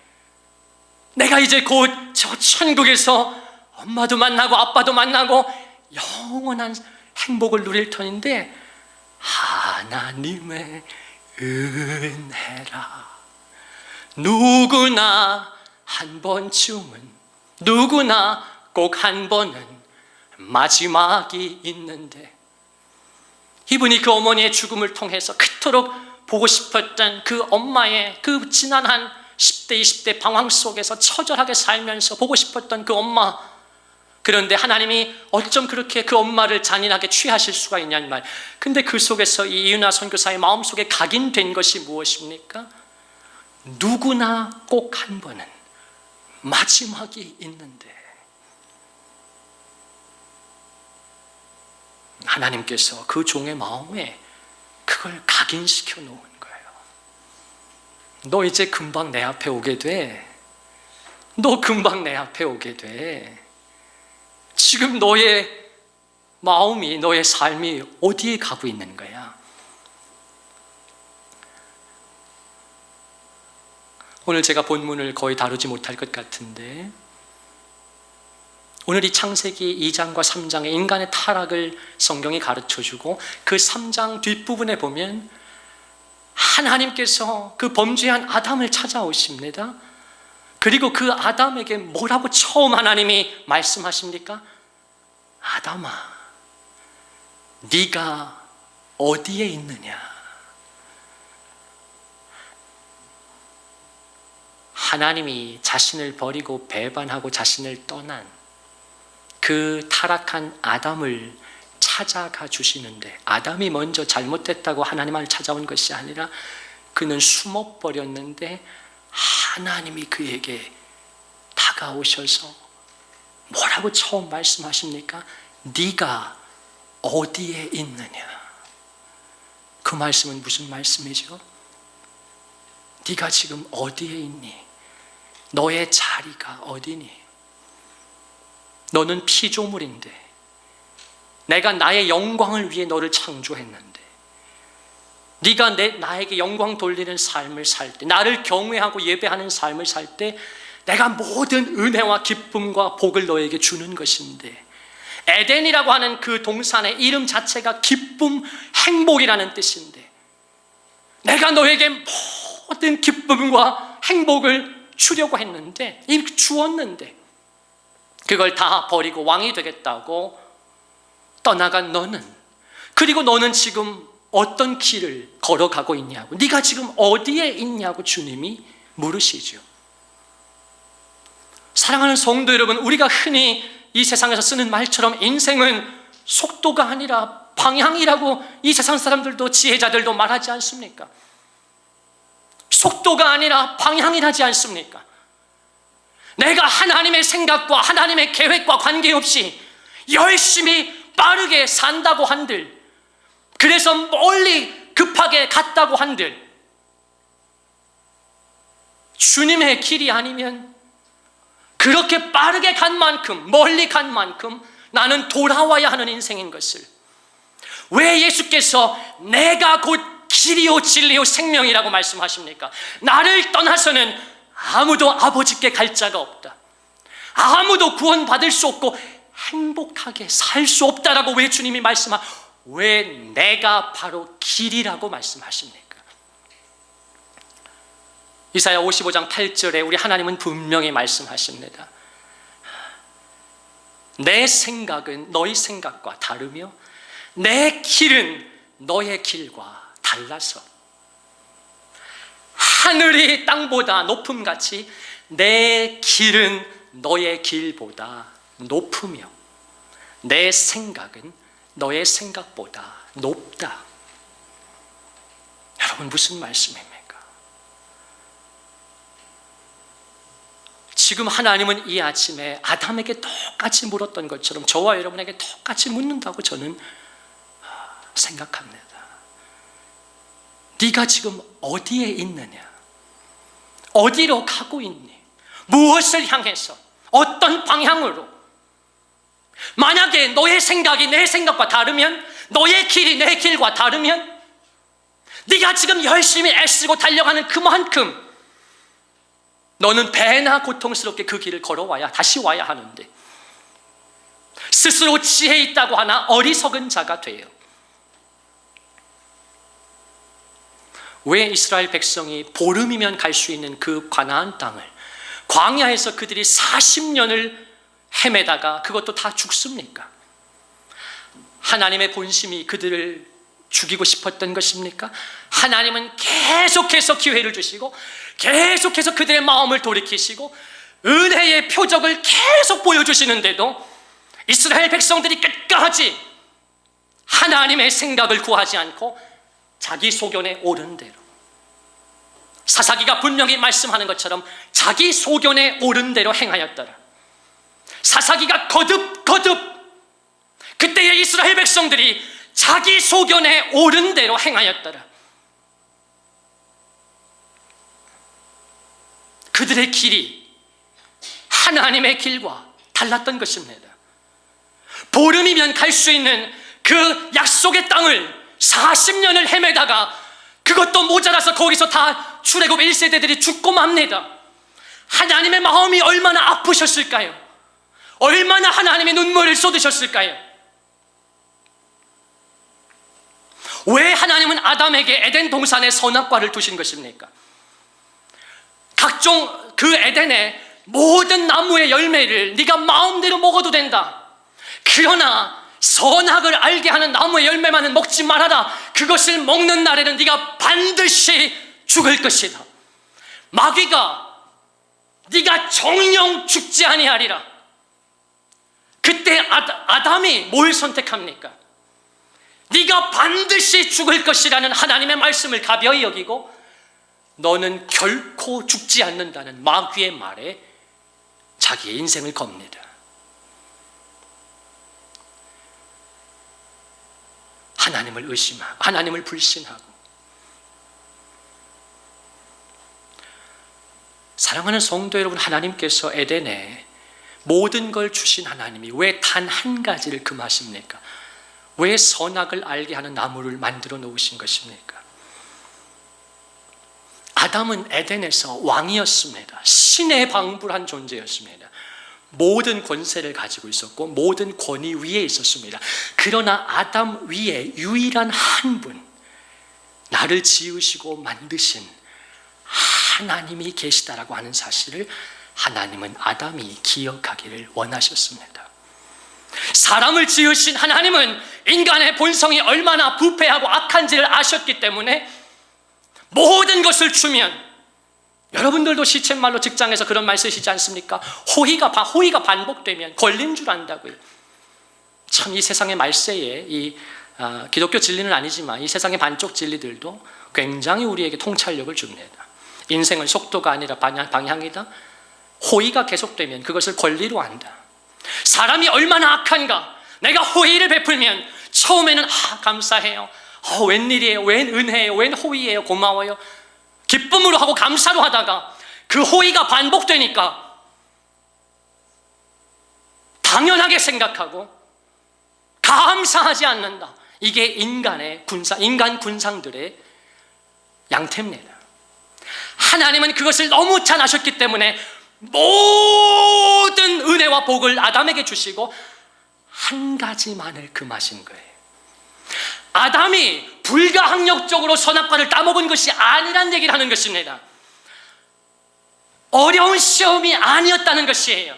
내가 이제 곧 저 천국에서 엄마도 만나고 아빠도 만나고 영원한 행복을 누릴 터인데 하나님의 은혜라. 누구나 한 번쯤은, 누구나 꼭 한 번은 마지막이 있는데 이분이 그 어머니의 죽음을 통해서 그토록 보고 싶었던 그 엄마의 그 지난한 10대, 20대 방황 속에서 처절하게 살면서 보고 싶었던 그 엄마, 그런데 하나님이 어쩜 그렇게 그 엄마를 잔인하게 취하실 수가 있냐는 말. 근데 그 속에서 이 이은하 선교사의 마음속에 각인된 것이 무엇입니까? 누구나 꼭 한 번은 마지막이 있는데 하나님께서 그 종의 마음에 그걸 각인시켜 놓은 거예요. 너 이제 금방 내 앞에 오게 돼. 너 금방 내 앞에 오게 돼. 지금 너의 마음이, 너의 삶이 어디에 가고 있는 거야? 오늘 제가 본문을 거의 다루지 못할 것 같은데 오늘 이 창세기 2장과 3장의 인간의 타락을 성경이 가르쳐주고 그 3장 뒷부분에 보면 하나님께서 그 범죄한 아담을 찾아오십니다. 그리고 그 아담에게 뭐라고 처음 하나님이 말씀하십니까? 아담아, 네가 어디에 있느냐? 하나님이 자신을 버리고 배반하고 자신을 떠난 그 타락한 아담을 찾아가 주시는데 아담이 먼저 잘못했다고 하나님을 찾아온 것이 아니라 그는 숨어버렸는데 하나님이 그에게 다가오셔서 뭐라고 처음 말씀하십니까? 네가 어디에 있느냐? 그 말씀은 무슨 말씀이죠? 네가 지금 어디에 있니? 너의 자리가 어디니? 너는 피조물인데 내가 나의 영광을 위해 너를 창조했는데 네가 나에게 영광 돌리는 삶을 살 때, 나를 경외하고 예배하는 삶을 살 때 내가 모든 은혜와 기쁨과 복을 너에게 주는 것인데 에덴이라고 하는 그 동산의 이름 자체가 기쁨, 행복이라는 뜻인데 내가 너에게 모든 기쁨과 행복을 주려고 했는데 이렇게 주었는데 그걸 다 버리고 왕이 되겠다고 떠나간 너는, 그리고 너는 지금 어떤 길을 걸어가고 있냐고, 네가 지금 어디에 있냐고 주님이 물으시죠. 사랑하는 성도 여러분, 우리가 흔히 이 세상에서 쓰는 말처럼 인생은 속도가 아니라 방향이라고 이 세상 사람들도 지혜자들도 말하지 않습니까? 속도가 아니라 방향이라지 않습니까? 내가 하나님의 생각과 하나님의 계획과 관계없이 열심히 빠르게 산다고 한들, 그래서 멀리 급하게 갔다고 한들, 주님의 길이 아니면 그렇게 빠르게 간 만큼, 멀리 간 만큼 나는 돌아와야 하는 인생인 것을, 왜 예수께서 내가 곧 길이요 진리요 생명이라고 말씀하십니까? 나를 떠나서는 아무도 아버지께 갈 자가 없다, 아무도 구원받을 수 없고 행복하게 살 수 없다라고 왜 주님이 왜 내가 바로 길이라고 말씀하십니까? 이사야 55장 8절에 우리 하나님은 분명히 말씀하십니다. 내 생각은 너희 생각과 다르며 내 길은 너의 길과 달라서 하늘이 땅보다 높음같이 내 길은 너의 길보다 높으며 내 생각은 너의 생각보다 높다. 여러분, 무슨 말씀입니까? 지금 하나님은 이 아침에 아담에게 똑같이 물었던 것처럼 저와 여러분에게 똑같이 묻는다고 저는 생각합니다. 네가 지금 어디에 있느냐? 어디로 가고 있니? 무엇을 향해서? 어떤 방향으로? 만약에 너의 생각이 내 생각과 다르면, 너의 길이 내 길과 다르면, 네가 지금 열심히 애쓰고 달려가는 그만큼 너는 배나 고통스럽게 그 길을 걸어와야, 다시 와야 하는데, 스스로 지혜 있다고 하나 어리석은 자가 돼요. 왜 이스라엘 백성이 보름이면 갈 수 있는 그 가나안 땅을 광야에서 그들이 40년을 헤매다가 그것도 다 죽습니까? 하나님의 본심이 그들을 죽이고 싶었던 것입니까? 하나님은 계속해서 기회를 주시고 계속해서 그들의 마음을 돌이키시고 은혜의 표적을 계속 보여주시는데도 이스라엘 백성들이 끝까지 하나님의 생각을 구하지 않고 자기 소견에 오른 대로, 사사기가 분명히 말씀하는 것처럼 자기 소견에 오른 대로 행하였더라. 사사기가 거듭 그때의 이스라엘 백성들이 자기 소견에 오른 대로 행하였더라. 그들의 길이 하나님의 길과 달랐던 것입니다. 보름이면 갈 수 있는 그 약속의 땅을 40년을 헤매다가 그것도 모자라서 거기서 다 출애굽 1세대들이 죽고 맙니다. 하나님의 마음이 얼마나 아프셨을까요? 얼마나 하나님의 눈물을 쏟으셨을까요? 왜 하나님은 아담에게 에덴 동산에 선악과를 두신 것입니까? 각종 그 에덴의 모든 나무의 열매를 네가 마음대로 먹어도 된다. 그러나 선악을 알게 하는 나무의 열매만은 먹지 말아라. 그것을 먹는 날에는 네가 반드시 죽을 것이다. 마귀가 네가 정령 죽지 아니하리라. 그때 아담이 뭘 선택합니까? 네가 반드시 죽을 것이라는 하나님의 말씀을 가벼이 여기고 너는 결코 죽지 않는다는 마귀의 말에 자기의 인생을 겁니다. 하나님을 의심하고 하나님을 불신하고. 사랑하는 성도 여러분, 하나님께서 에덴에 모든 걸 주신 하나님이 왜 단 한 가지를 금하십니까? 왜 선악을 알게 하는 나무를 만들어 놓으신 것입니까? 아담은 에덴에서 왕이었습니다. 신의 방불한 존재였습니다. 모든 권세를 가지고 있었고 모든 권위 위에 있었습니다. 그러나 아담 위에 유일한 한 분, 나를 지으시고 만드신 하나님이 계시다라고 하는 사실을 하나님은 아담이 기억하기를 원하셨습니다. 사람을 지으신 하나님은 인간의 본성이 얼마나 부패하고 악한지를 아셨기 때문에 모든 것을 주면, 여러분들도 시쳇말로 직장에서 그런 말 쓰시지 않습니까? 호의가 반복되면 걸린 줄 안다고요. 참 이 세상의 말세에 이 기독교 진리는 아니지만 이 세상의 반쪽 진리들도 굉장히 우리에게 통찰력을 줍니다. 인생은 속도가 아니라 방향이다. 호의가 계속되면 그것을 권리로 한다. 사람이 얼마나 악한가. 내가 호의를 베풀면 처음에는 감사해요, 웬일이에요, 웬 은혜예요, 웬 호의예요, 고마워요, 기쁨으로 하고 감사로 하다가 그 호의가 반복되니까 당연하게 생각하고 감사하지 않는다. 이게 인간 군상들의 양태입니다. 하나님은 그것을 너무 잘하셨기 때문에 모든 은혜와 복을 아담에게 주시고 한 가지만을 금하신 거예요. 아담이 불가항력적으로 선악과를 따먹은 것이 아니란 얘기를 하는 것입니다. 어려운 시험이 아니었다는 것이에요.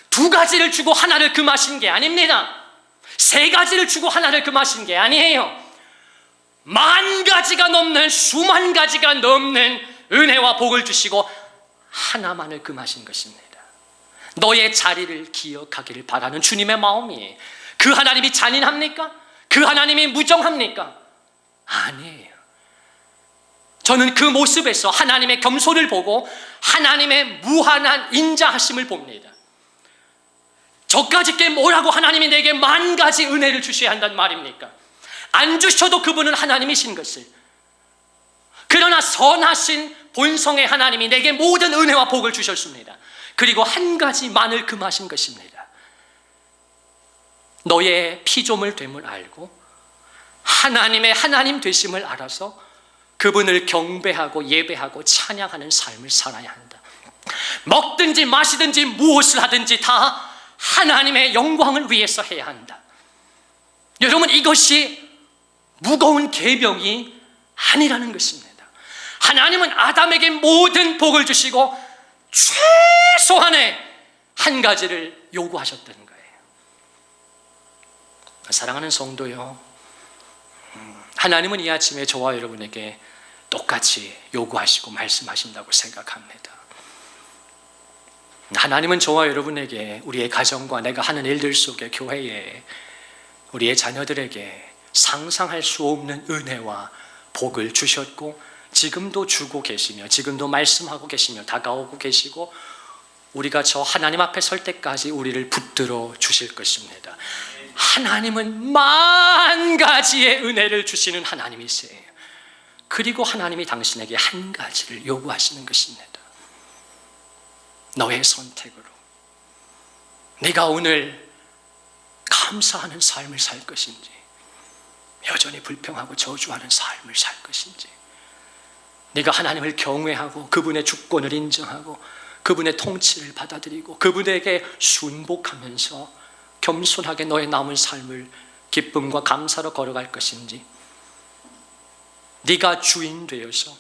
두 가지를 주고 하나를 금하신 게 아닙니다. 세 가지를 주고 하나를 금하신 게 아니에요. 만 가지가 넘는, 수만 가지가 넘는 은혜와 복을 주시고 하나만을 금하신 것입니다. 너의 자리를 기억하기를 바라는 주님의 마음이에요. 그 하나님이 잔인합니까? 그 하나님이 무정합니까? 아니에요. 저는 그 모습에서 하나님의 겸손을 보고 하나님의 무한한 인자하심을 봅니다. 저까짓 게 뭐라고 하나님이 내게 만 가지 은혜를 주셔야 한단 말입니까? 안 주셔도 그분은 하나님이신 것을. 그러나 선하신 본성의 하나님이 내게 모든 은혜와 복을 주셨습니다. 그리고 한 가지만을 금하신 것입니다. 너의 피조물 됨을 알고 하나님의 하나님 되심을 알아서 그분을 경배하고 예배하고 찬양하는 삶을 살아야 한다. 먹든지 마시든지 무엇을 하든지 다 하나님의 영광을 위해서 해야 한다. 여러분, 이것이 무거운 계명이 아니라는 것입니다. 하나님은 아담에게 모든 복을 주시고 최소한의 한 가지를 요구하셨던 거예요. 사랑하는 성도요, 하나님은 이 아침에 저와 여러분에게 똑같이 요구하시고 말씀하신다고 생각합니다. 하나님은 저와 여러분에게 우리의 가정과 내가 하는 일들 속에, 교회에, 우리의 자녀들에게 상상할 수 없는 은혜와 복을 주셨고 지금도 주고 계시며 지금도 말씀하고 계시며 다가오고 계시고 우리가 저 하나님 앞에 설 때까지 우리를 붙들어 주실 것입니다. 하나님은 만 가지의 은혜를 주시는 하나님이세요. 그리고 하나님이 당신에게 한 가지를 요구하시는 것입니다. 너의 선택으로 네가 오늘 감사하는 삶을 살 것인지 여전히 불평하고 저주하는 삶을 살 것인지, 네가 하나님을 경외하고 그분의 주권을 인정하고 그분의 통치를 받아들이고 그분에게 순복하면서 겸손하게 너의 남은 삶을 기쁨과 감사로 걸어갈 것인지, 네가 주인 되어서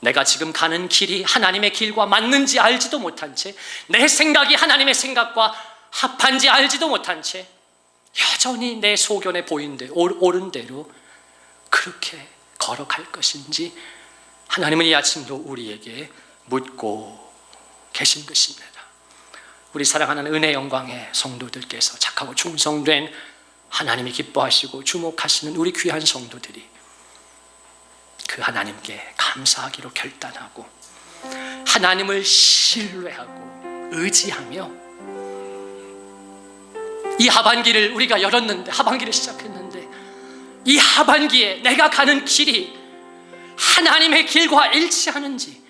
내가 지금 가는 길이 하나님의 길과 맞는지 알지도 못한 채, 내 생각이 하나님의 생각과 합한지 알지도 못한 채 여전히 내 소견에 옳은 대로 그렇게 걸어갈 것인지 하나님은 이 아침도 우리에게 묻고 계신 것입니다. 우리 사랑하는 은혜 영광의 성도들께서 착하고 충성된 하나님이 기뻐하시고 주목하시는 우리 귀한 성도들이 그 하나님께 감사하기로 결단하고 하나님을 신뢰하고 의지하며 이 하반기를 우리가 열었는데, 하반기를 시작했는데 이 하반기에 내가 가는 길이 하나님의 길과 일치하는지,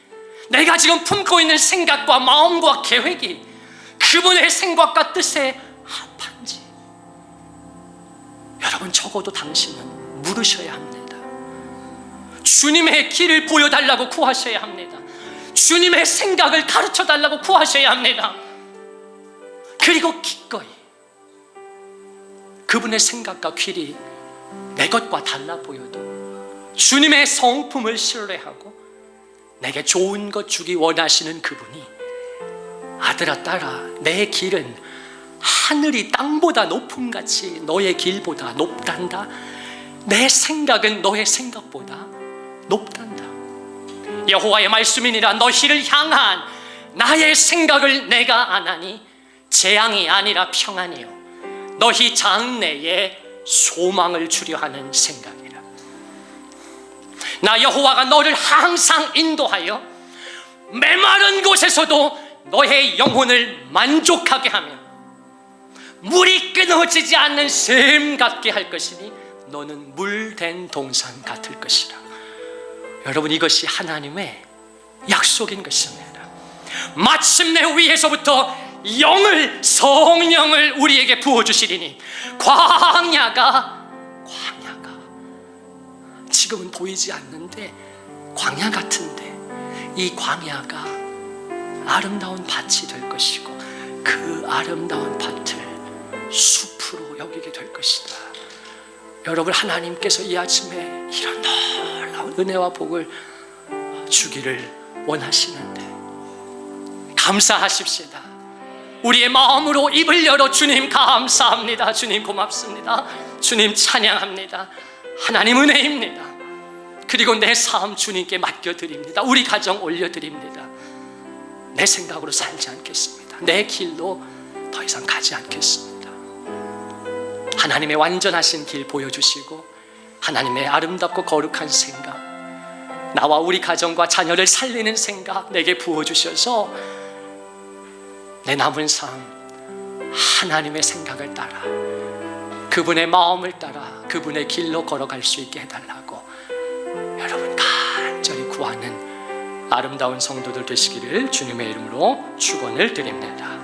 내가 지금 품고 있는 생각과 마음과 계획이 그분의 생각과 뜻에 합한지 여러분, 적어도 당신은 물으셔야 합니다. 주님의 길을 보여달라고 구하셔야 합니다. 주님의 생각을 가르쳐달라고 구하셔야 합니다. 그리고 기꺼이 그분의 생각과 길이 내 것과 달라 보여도 주님의 성품을 신뢰하고 내게 좋은 것 주기 원하시는 그분이, 아들아 딸아, 내 길은 하늘이 땅보다 높음같이 너의 길보다 높단다. 내 생각은 너의 생각보다 높단다. 여호와의 말씀이니라. 너희를 향한 나의 생각을 내가 아나니 재앙이 아니라 평안이요 너희 장래에 소망을 주려 하는 생각이라. 나 여호와가 너를 항상 인도하여 메마른 곳에서도 너의 영혼을 만족하게 하며 물이 끊어지지 않는 샘 같게 할 것이니 너는 물된 동산 같을 것이라. 여러분, 이것이 하나님의 약속인 것입니다. 마침내 위에서부터 성령을 우리에게 부어주시리니 광야가 지금은 보이지 않는데 광야 같은데 이 광야가 아름다운 밭이 될 것이고 그 아름다운 밭을 숲으로 여기게 될 것이다. 여러분, 하나님께서 이 아침에 이런 놀라운 은혜와 복을 주기를 원하시는데 감사하십시다. 우리의 마음으로 입을 열어 주님 감사합니다, 주님 고맙습니다, 주님 찬양합니다, 하나님 은혜입니다. 그리고 내 삶 주님께 맡겨드립니다. 우리 가정 올려드립니다. 내 생각으로 살지 않겠습니다. 내 길로 더 이상 가지 않겠습니다. 하나님의 완전하신 길 보여주시고 하나님의 아름답고 거룩한 생각, 나와 우리 가정과 자녀를 살리는 생각 내게 부어주셔서 내 남은 삶 하나님의 생각을 따라 그분의 마음을 따라 그분의 길로 걸어갈 수 있게 해달라고 여러분 간절히 구하는 아름다운 성도들 되시기를 주님의 이름으로 축원을 드립니다.